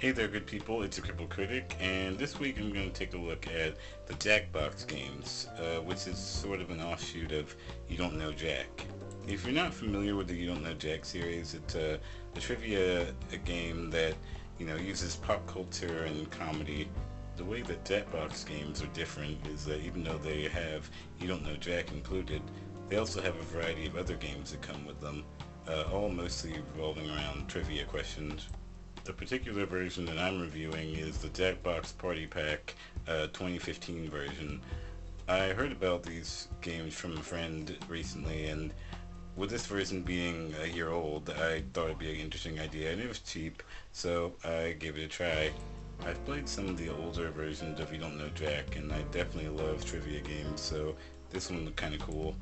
Hey there, good people. It's a Crippled Critic, and this week I'm going to take a look at the Jackbox games, which is sort of an offshoot of You Don't Know Jack. If you're not familiar with the You Don't Know Jack series, it's a trivia game that uses pop culture and comedy. The way that Jackbox games are different is that even though they have You Don't Know Jack included, they also have a variety of other games that come with them, all mostly revolving around trivia questions. The particular version that I'm reviewing is the Jackbox Party Pack 2015 version. I heard about these games from a friend recently, and with this version being a year old, I thought it'd be an interesting idea, and it was cheap, so I gave it a try. I've played some of the older versions of You Don't Know Jack, and I definitely love trivia games, so this one looked kind of cool.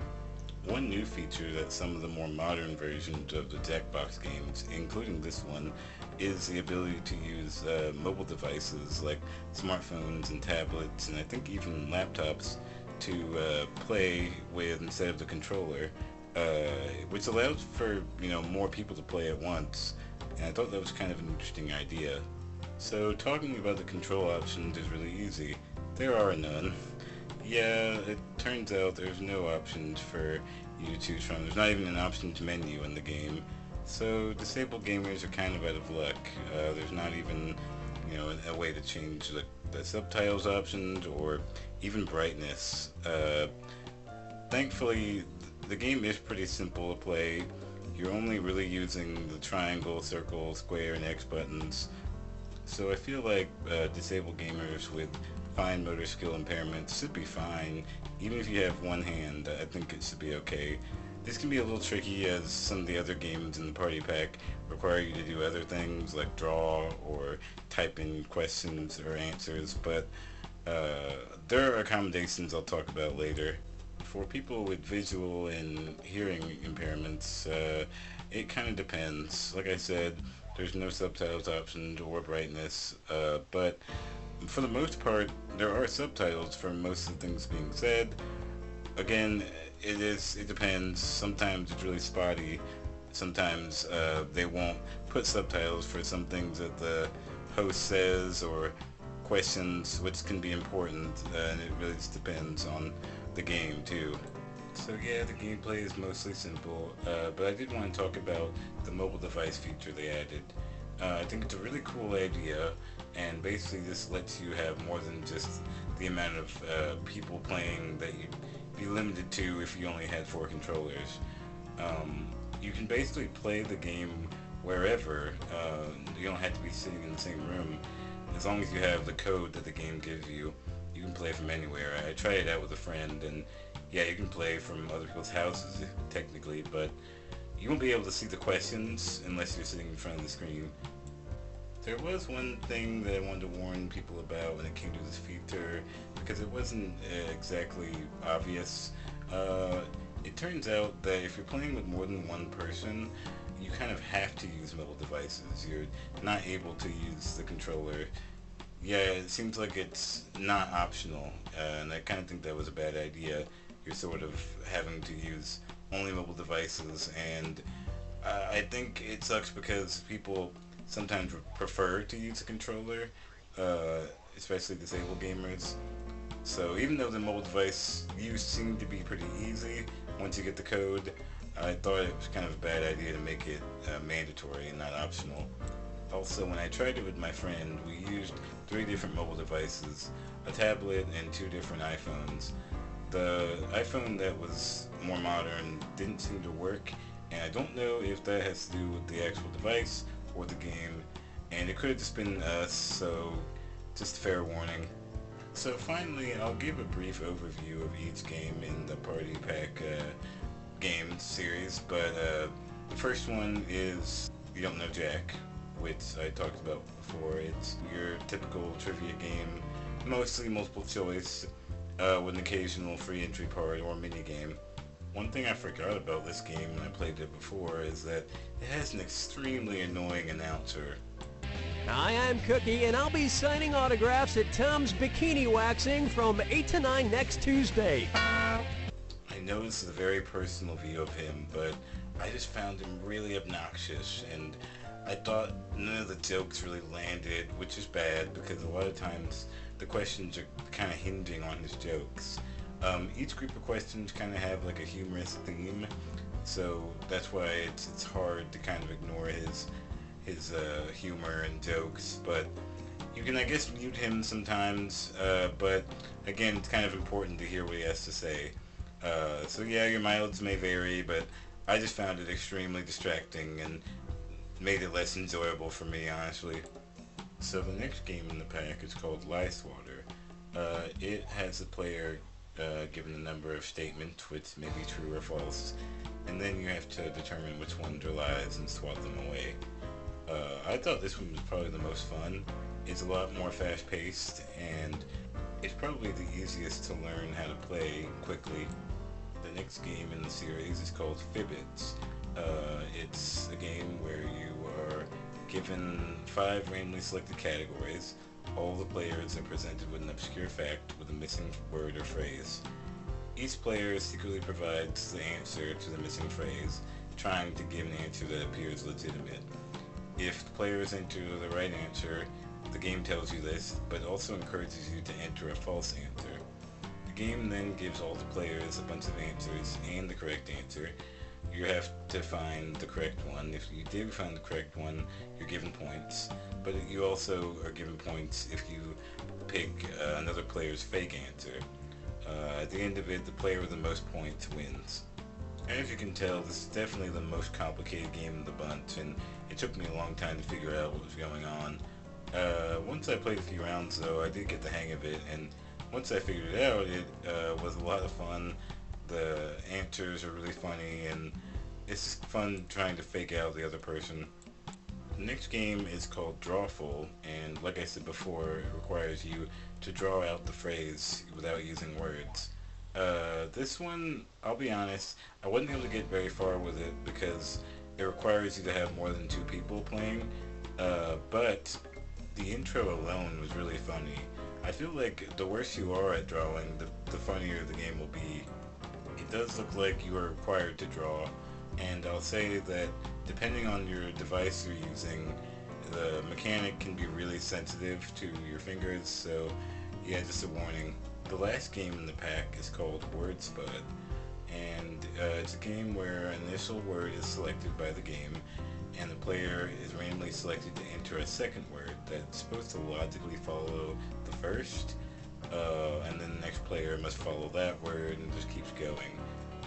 One new feature that some of the more modern versions of the Jackbox games, including this one, is the ability to use mobile devices like smartphones and tablets, and I think even laptops, to play with instead of the controller, which allows for more people to play at once. And I thought that was kind of an interesting idea. So talking about the control options is really easy. There are none. Yeah, it turns out there's no options for you to choose from. There's not even an options menu in the game. So disabled gamers are kind of out of luck. There's not even, a way to change the subtitles options or even brightness. Thankfully, the game is pretty simple to play. You're only really using the triangle, circle, square, and X buttons. So I feel like disabled gamers with fine motor skill impairments should be fine. Even if you have one hand, I think it should be okay. This can be a little tricky as some of the other games in the party pack require you to do other things like draw or type in questions or answers, but there are accommodations I'll talk about later. For people with visual and hearing impairments, it kind of depends. Like I said, there's no subtitles options or brightness, but for the most part, there are subtitles for most of the things being said. Again, it depends. Sometimes it's really spotty. Sometimes they won't put subtitles for some things that the host says or questions, which can be important, and it really just depends on the game too. So yeah, the gameplay is mostly simple, but I did want to talk about the mobile device feature they added. I think it's a really cool idea, and basically this lets you have more than just the amount of people playing that you'd be limited to if you only had 4 controllers. You can basically play the game wherever. You don't have to be sitting in the same room. As long as you have the code that the game gives you, you can play from anywhere. I tried it out with a friend, and yeah, you can play from other people's houses technically, but you won't be able to see the questions unless you're sitting in front of the screen. There was one thing that I wanted to warn people about when it came to this feature, because it wasn't exactly obvious. It turns out that if you're playing with more than one person, you kind of have to use mobile devices. You're not able to use the controller. Yeah, it seems like it's not optional, and I kind of think that was a bad idea. You're sort of having to use only mobile devices, and I think it sucks because people sometimes prefer to use a controller, especially disabled gamers. So even though the mobile device use seemed to be pretty easy once you get the code, I thought it was kind of a bad idea to make it mandatory and not optional. Also, when I tried it with my friend, we used 3 different mobile devices, a tablet and 2 different iPhones. The iPhone that was more modern didn't seem to work, and I don't know if that has to do with the actual device or the game, and it could have just been us, so just fair warning. So finally, I'll give a brief overview of each game in the Party Pack game series, but the first one is You Don't Know Jack, which I talked about before. It's your typical trivia game, mostly multiple choice, with an occasional free entry part or mini game. One thing I forgot about this game when I played it before is that it has an extremely annoying announcer. Hi, I'm Cookie, and I'll be signing autographs at Tom's Bikini Waxing from 8 to 9 next Tuesday. I know this is a very personal view of him, but I just found him really obnoxious, and I thought none of the jokes really landed, which is bad because a lot of times the questions are kind of hinging on his jokes. Each group of questions kind of have like a humorous theme, so that's why it's hard to kind of ignore his humor and jokes. But you can, I guess, mute him sometimes. But again, it's kind of important to hear what he has to say. So yeah, your mileage may vary, but I just found it extremely distracting and made it less enjoyable for me, honestly. So the next game in the pack is called Lie Swatter. It has the player given a number of statements which may be true or false, and then you have to determine which ones are lies and swat them away. I thought this one was probably the most fun. It's a lot more fast-paced, and it's probably the easiest to learn how to play quickly. The next game in the series is called Fibbits. It's a game where you are given 5 randomly selected categories. All the players are presented with an obscure fact with a missing word or phrase. Each player secretly provides the answer to the missing phrase, trying to give an answer that appears legitimate. If the players enter the right answer, the game tells you this, but also encourages you to enter a false answer. The game then gives all the players a bunch of answers and the correct answer. You have to find the correct one. If you do find the correct one, you're given points, but you also are given points if you pick another player's fake answer. At the end of it, the player with the most points wins. As you can tell, this is definitely the most complicated game of the bunch, and it took me a long time to figure out what was going on. Once I played a few rounds, though, I did get the hang of it, and once I figured it out, it was a lot of fun. The answers are really funny, and it's just fun trying to fake out the other person. The next game is called Drawful, and like I said before, it requires you to draw out the phrase without using words. This one, I'll be honest, I wasn't able to get very far with it because it requires you to have more than 2 people playing, but the intro alone was really funny. I feel like the worse you are at drawing, the funnier the game will be. It does look like you are required to draw, and I'll say that depending on your device you're using, the mechanic can be really sensitive to your fingers, so yeah, just a warning. The last game in the pack is called Word Spud, and it's a game where an initial word is selected by the game, and the player is randomly selected to enter a second word that's supposed to logically follow the first, and then the next player must follow that word, and it just keeps going.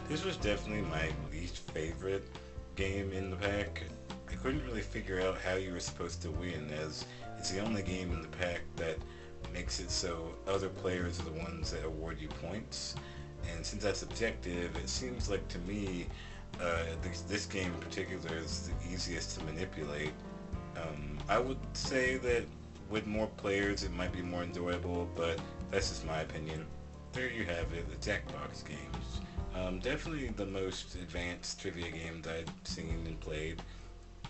This was definitely my least favorite game in the pack. I couldn't really figure out how you were supposed to win, as it's the only game in the pack that makes it so other players are the ones that award you points, and since that's objective, it seems like to me this game in particular is the easiest to manipulate. I would say that with more players it might be more enjoyable, but that's just my opinion. There you have it, the Jackbox games. Definitely the most advanced trivia game that I've seen and played.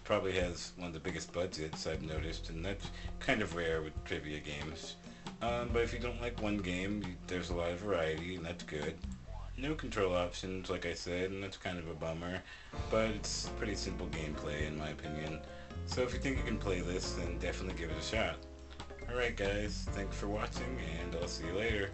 Probably has one of the biggest budgets I've noticed, and that's kind of rare with trivia games. But if you don't like one game, there's a lot of variety, and that's good. No control options, like I said, and that's kind of a bummer, but it's pretty simple gameplay in my opinion. So if you think you can play this, then definitely give it a shot. Alright guys, thanks for watching, and I'll see you later.